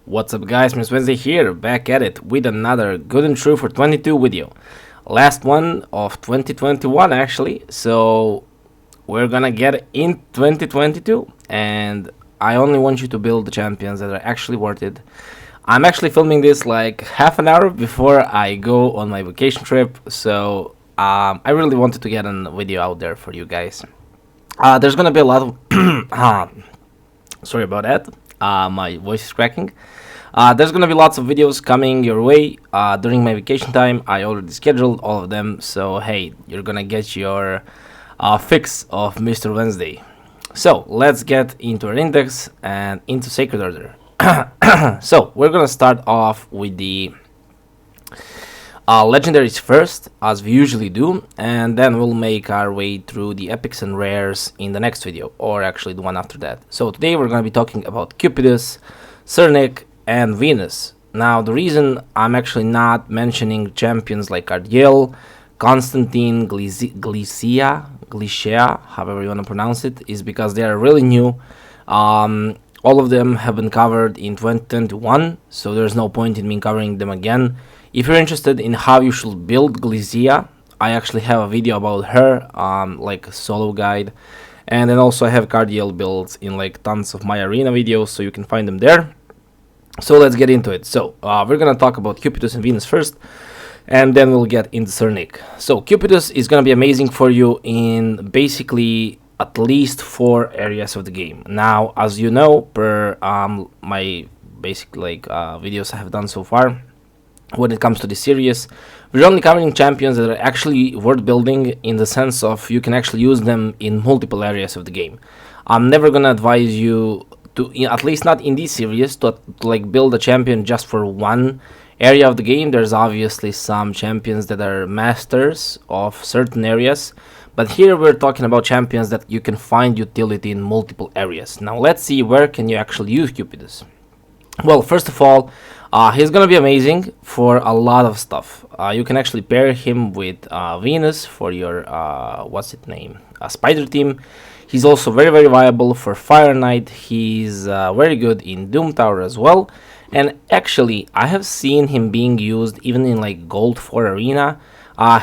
What's up guys, Mr.Wednesday here, back at it with another good and true for 22 video. Last one of 2021 actually, so we're gonna get in 2022 and I only want you to build the champions that are actually worth it. I'm actually filming this like half an hour before I go on my vacation trip, so I really wanted to get a video out there for you guys. There's gonna be a lot of sorry about that. My voice is cracking. There's gonna be lots of videos coming your way during my vacation time. I already scheduled all of them, so hey, you're gonna get your fix of Mr. Wednesday. So let's get into our index and into sacred order. So we're gonna start off with the legendaries first, as we usually do, and then we'll make our way through the epics and rares in the next video, or actually the one after that. So today we're going to be talking about Cupidus, Cernic, and Venus. Now the reason I'm actually not mentioning champions like Ardiel, Constantine, Glycia, however you want to pronounce it, is because they are really new. All of them have been covered in 2021, so there's no point in me covering them again. If you're interested in how you should build Glycia, I actually have a video about her, like a solo guide, and then also I have Cardiel builds in like tons of my arena videos, so you can find them there. So let's get into it. So we're gonna talk about Cupidus and Venus first, and then we'll get into Cernic. So Cupidus is gonna be amazing for you in basically at least 4 areas of the game. Now, as you know, per my basic videos I have done so far, when it comes to this series, we're only covering champions that are actually worth building, in the sense of you can actually use them in multiple areas of the game. I'm never gonna advise you to, at least not in this series, to like build a champion just for one area of the game. There's obviously some champions that are masters of certain areas, but here we're talking about champions that you can find utility in multiple areas. Now let's see, where can you actually use Cupidus? Well, first of all, he's gonna be amazing for a lot of stuff. You can actually pair him with Venus for your spider team. He's also very viable for Fire Knight. He's very good in Doom Tower as well. And actually, I have seen him being used even in like Gold 4 Arena.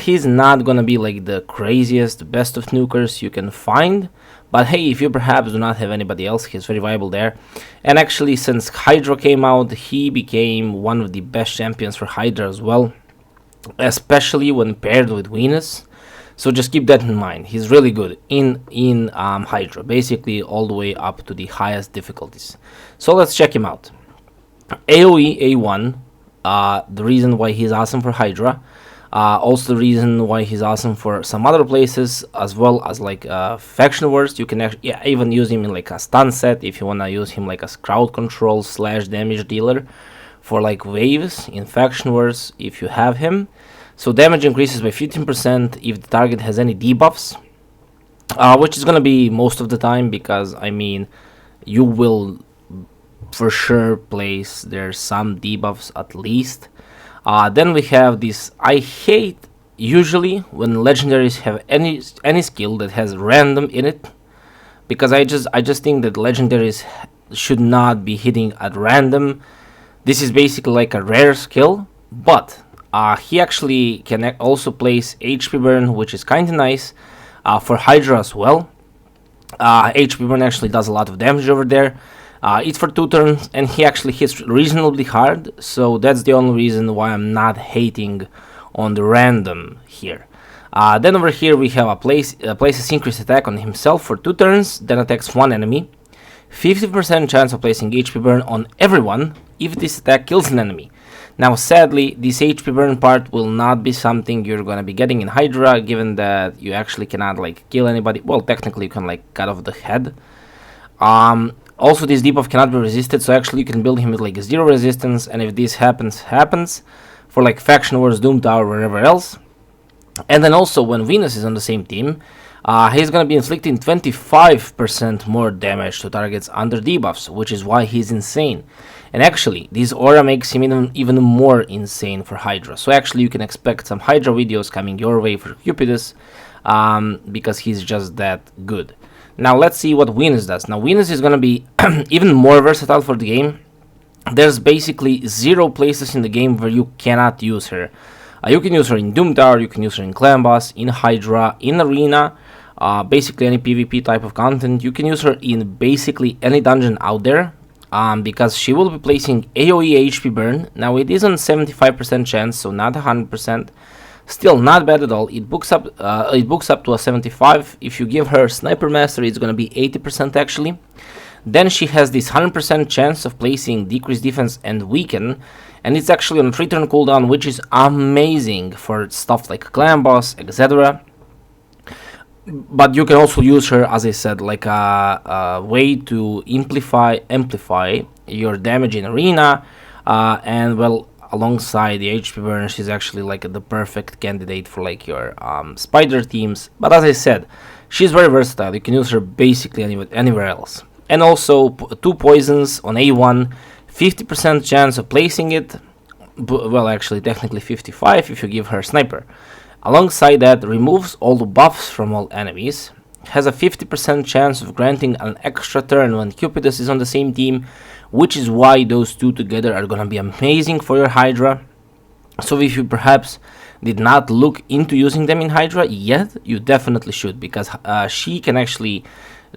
He's not gonna be like the craziest best of nukers you can find, but hey, if you perhaps do not have anybody else, he's very viable there. And actually, since Hydra came out, he became one of the best champions for Hydra as well, especially when paired with Venus. So just keep that in mind. He's really good in Hydra, basically all the way up to the highest difficulties. So let's check him out. AoE A1, the reason why he's awesome for Hydra. Also the reason why he's awesome for some other places, as well as like faction wars. You can even use him in like a stun set if you want to use him like a crowd control / damage dealer for like waves in faction wars if you have him. So damage increases by 15% if the target has any debuffs, which is gonna be most of the time, because I mean you will for sure place there's some debuffs at least. Then we have this. I hate usually when legendaries have any skill that has random in it, because I just think that legendaries should not be hitting at random. This is basically like a rare skill, but he actually can also place HP burn, which is kind of nice for Hydra as well. HP burn actually does a lot of damage over there. It's for 2 turns, and he actually hits reasonably hard, so that's the only reason why I'm not hating on the random here. Then over here we have places increased attack on himself for 2 turns, then attacks 1 enemy. 50% chance of placing HP burn on everyone if this attack kills an enemy. Now sadly, this HP burn part will not be something you're gonna be getting in Hydra, given that you actually cannot like kill anybody. Well, technically you can like cut off the head. Also, this debuff cannot be resisted, so actually you can build him with like 0 resistance, and if this happens for like Faction Wars, Doom Tower, wherever else. And then also when Venus is on the same team, he's gonna be inflicting 25% more damage to targets under debuffs, which is why he's insane. And actually, this aura makes him even more insane for Hydra. So actually you can expect some Hydra videos coming your way for Cupidus, because he's just that good. Now let's see what Venus does. Now Venus is going to be even more versatile for the game, there's basically 0 places in the game where you cannot use her. You can use her in Doom Tower, you can use her in Clan Boss, in Hydra, in Arena, basically any PvP type of content. You can use her in basically any dungeon out there, because she will be placing AoE HP burn. Now it is on 75% chance, so not 100%. Still not bad at all. It books up to a 75. If you give her Sniper Mastery, it's gonna be 80% actually. Then she has this 100% chance of placing Decreased Defense and Weaken, and it's actually on a 3-turn cooldown, which is amazing for stuff like Clan Boss, etc. But you can also use her, as I said, like a way to amplify your damage in Arena, and well, alongside the HP burn, she's actually like the perfect candidate for like your spider teams. But as I said, she's very versatile. You can use her basically anywhere else. And also 2 poisons on A1, 50% chance of placing it. Well, actually technically 55 if you give her sniper. Alongside that, removes all the buffs from all enemies. Has a 50% chance of granting an extra turn when Cupidus is on the same team, which is why those two together are gonna be amazing for your Hydra. So if you perhaps did not look into using them in Hydra yet, you definitely should, because she can actually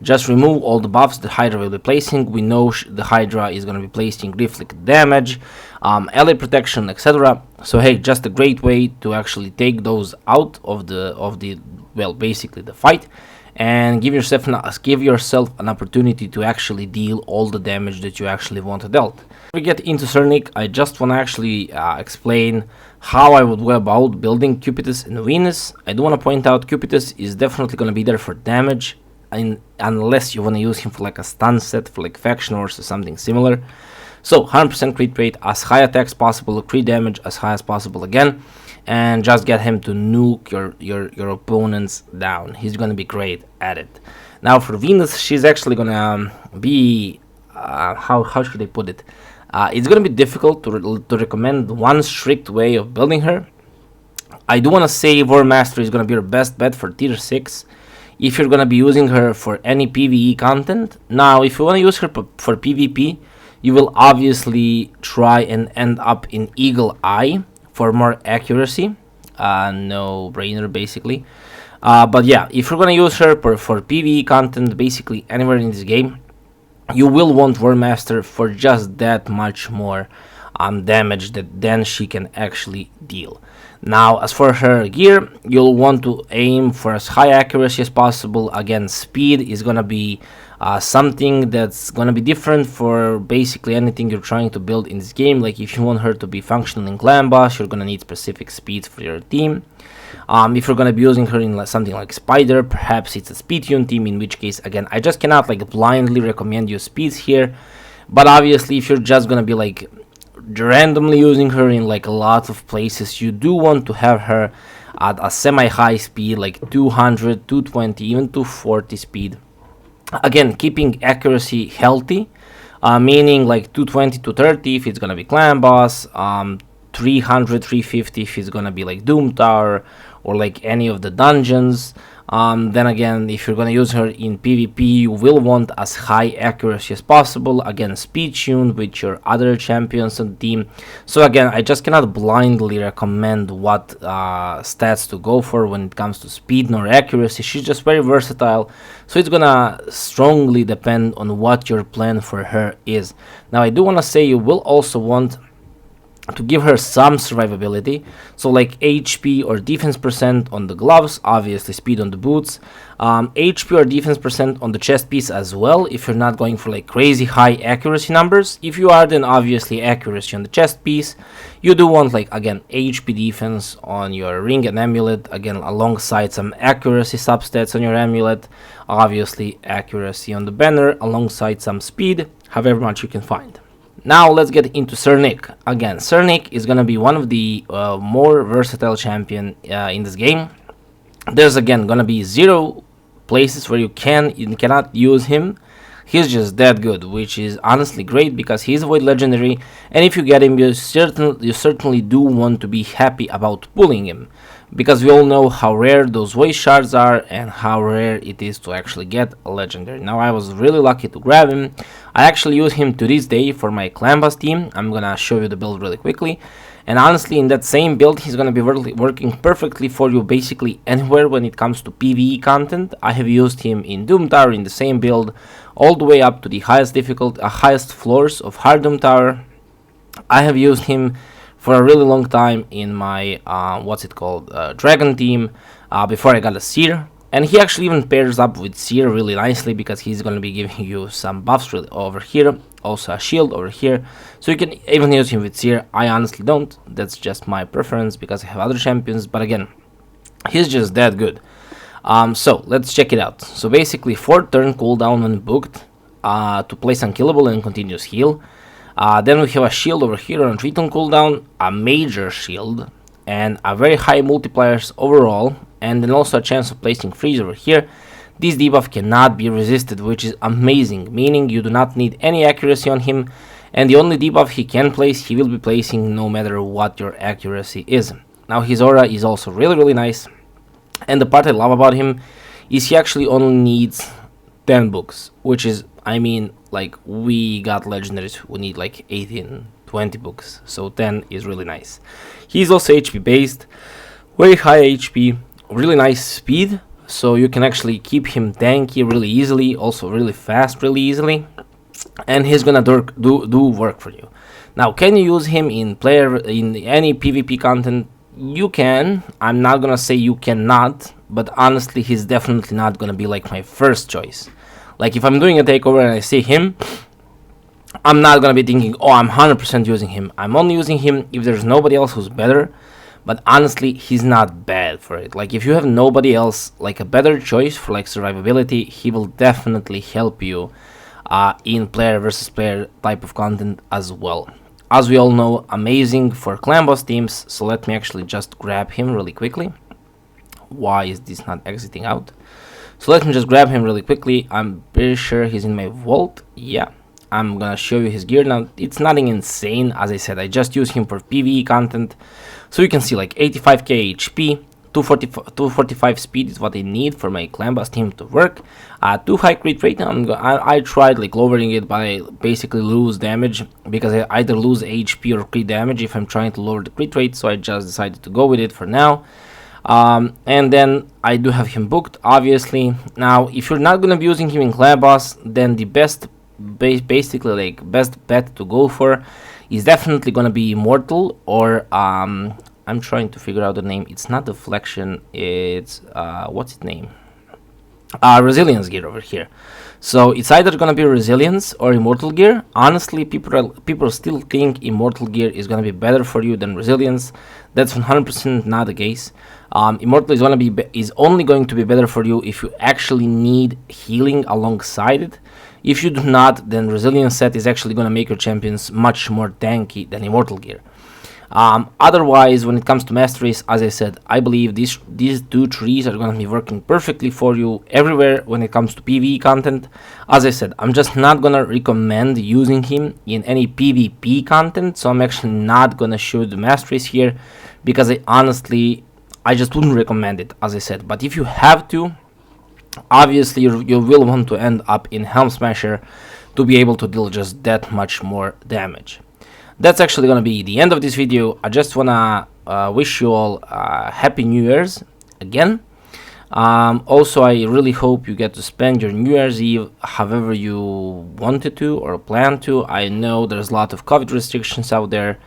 just remove all the buffs the Hydra will be placing. We know the Hydra is gonna be placing reflect damage, ally protection, etc. So hey, just a great way to actually take those out of the well, basically the fight, and give yourself an opportunity to actually deal all the damage that you actually want to dealt. Before we get into Cernic, I just want to actually explain how I would go about building Cupidus and Venus. I do want to point out Cupidus is definitely going to be there for damage, unless you want to use him for like a stun set, for like Faction Wars or something similar. So 100% crit rate, as high attacks possible, crit damage as high as possible again, and just get him to nuke your opponents down. He's gonna be great at it. Now for Venus, she's actually gonna be how should I put it? It's gonna be difficult to recommend one strict way of building her. I do wanna say War Mastery is gonna be your best bet for tier 6 if you're gonna be using her for any PvE content. Now if you wanna use her for PvP, you will obviously try and end up in Eagle Eye for more accuracy. No brainer basically. But yeah, if you're gonna use her for PvE content, basically anywhere in this game, you will want War Master for just that much more damage that then she can actually deal. Now as for her gear, you'll want to aim for as high accuracy as possible. Again, speed is gonna be something that's gonna be different for basically anything you're trying to build in this game. Like if you want her to be functional in Clan Boss, you're gonna need specific speed for your team. If you're gonna be using her in something like Spider, perhaps it's a speed tune team, in which case again I just cannot like blindly recommend you speeds here. But obviously if you're just gonna be like randomly using her in like a lot of places, you do want to have her at a semi-high speed, like 200, 220, even 240 speed. Again, keeping accuracy healthy, meaning like 220 to 30 if it's gonna be Clan Boss, 300, 350 if it's gonna be like Doom Tower or like any of the dungeons. Then again, if you're gonna use her in PvP, you will want as high accuracy as possible. Again, speed tuned with your other champions on the team. So again, I just cannot blindly recommend what stats to go for when it comes to speed nor accuracy. She's just very versatile, so it's gonna strongly depend on what your plan for her is. Now I do want to say you will also want to give her some survivability, so like HP or defense percent on the gloves, obviously speed on the boots, HP or defense percent on the chest piece as well, if you're not going for like crazy high accuracy numbers. If you are, then obviously accuracy on the chest piece. You do want like again HP defense on your ring and amulet, again alongside some accuracy substats on your amulet, obviously accuracy on the banner alongside some speed, however much you can find. Now let's get into Cernic. Again, Cernic is gonna be one of the more versatile champion in this game. There's again gonna be 0 places where you cannot use him. He's just that good, which is honestly great because he's a void legendary, and if you get him, you certainly do want to be happy about pulling him, because we all know how rare those void shards are and how rare it is to actually get a legendary. Now I was really lucky to grab him. I actually use him to this day for my clan boss team. I'm gonna show you the build really quickly. And honestly, in that same build, he's gonna be working perfectly for you basically anywhere when it comes to PvE content. I have used him in Doom Tower in the same build, all the way up to the highest floors of Hard Doom Tower. I have used him for a really long time in my Dragon team before I got a Seer. And he actually even pairs up with Seer really nicely because he's going to be giving you some buffs really over here, also a shield over here. So you can even use him with Seer. I honestly don't. That's just my preference because I have other champions. But again, he's just that good. So let's check it out. So basically 4 turn cooldown when booked to place unkillable and continuous heal. Then we have a shield over here on 3 turn cooldown, a major shield, and a very high multipliers overall, and then also a chance of placing freeze over here. This debuff cannot be resisted, which is amazing, meaning you do not need any accuracy on him, and the only debuff he can place, he will be placing no matter what your accuracy is. Now his aura is also really nice, and the part I love about him is he actually only needs 10 books, which is, I mean, like, we got legendaries who need like 18, 20 books, so 10 is really nice. He's also HP based, very high HP, really nice speed, so you can actually keep him tanky really easily, also really fast really easily, and he's gonna do work for you. Now, can you use him in any PvP content? You can. I'm not gonna say you cannot, but honestly, he's definitely not gonna be like my first choice. Like, if I'm doing a takeover and I see him, I'm not gonna be thinking, oh, I'm 100% using him. I'm only using him if there's nobody else who's better. But honestly, he's not bad for it. Like, if you have nobody else, like a better choice for like survivability, he will definitely help you in player versus player type of content as well. As we all know, amazing for clan boss teams. So let me actually just grab him really quickly. Why is this not exiting out? So let me just grab him really quickly. I'm pretty sure he's in my vault. Yeah, I'm gonna show you his gear now. It's nothing insane. As I said, I just use him for PvE content. So you can see like 85k HP, 245 speed is what I need for my clan boss team to work. 2 high crit rate. I tried like lowering it by basically lose damage, because I either lose HP or crit damage if I'm trying to lower the crit rate. So I just decided to go with it for now. And then I do have him booked, obviously. Now, if you're not gonna be using him in clan boss, then the best bet to go for is definitely gonna be Immortal, or I'm trying to figure out the name. It's not Deflection, it's what's its name? Resilience gear over here. So it's either gonna be Resilience or Immortal gear. Honestly, people still think Immortal gear is gonna be better for you than Resilience. That's 100% not the case. Immortal is only going to be better for you if you actually need healing alongside it. If you do not, then Resilience set is actually going to make your champions much more tanky than Immortal gear. Otherwise, when it comes to masteries, as I said, I believe these 2 trees are going to be working perfectly for you everywhere when it comes to PvE content. As I said, I'm just not going to recommend using him in any PvP content, so I'm actually not going to show the masteries here, because I just wouldn't recommend it, as I said. But if you have to, obviously you will want to end up in Helm Smasher to be able to deal just that much more damage. That's actually gonna be the end of this video. I just wanna wish you all Happy New Year's again. Also, I really hope you get to spend your New Year's Eve however you wanted to or plan to. I know there's a lot of COVID restrictions out there.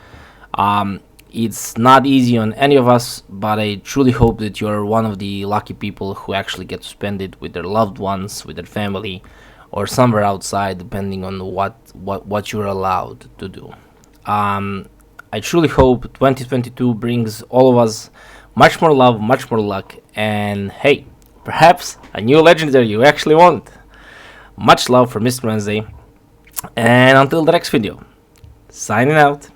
It's not easy on any of us, but I truly hope that you're one of the lucky people who actually get to spend it with their loved ones, with their family, or somewhere outside, depending on what you're allowed to do. I truly hope 2022 brings all of us much more love, much more luck, and hey, perhaps a new legendary you actually want. Much love for Mr. Wednesday, and until the next video, signing out.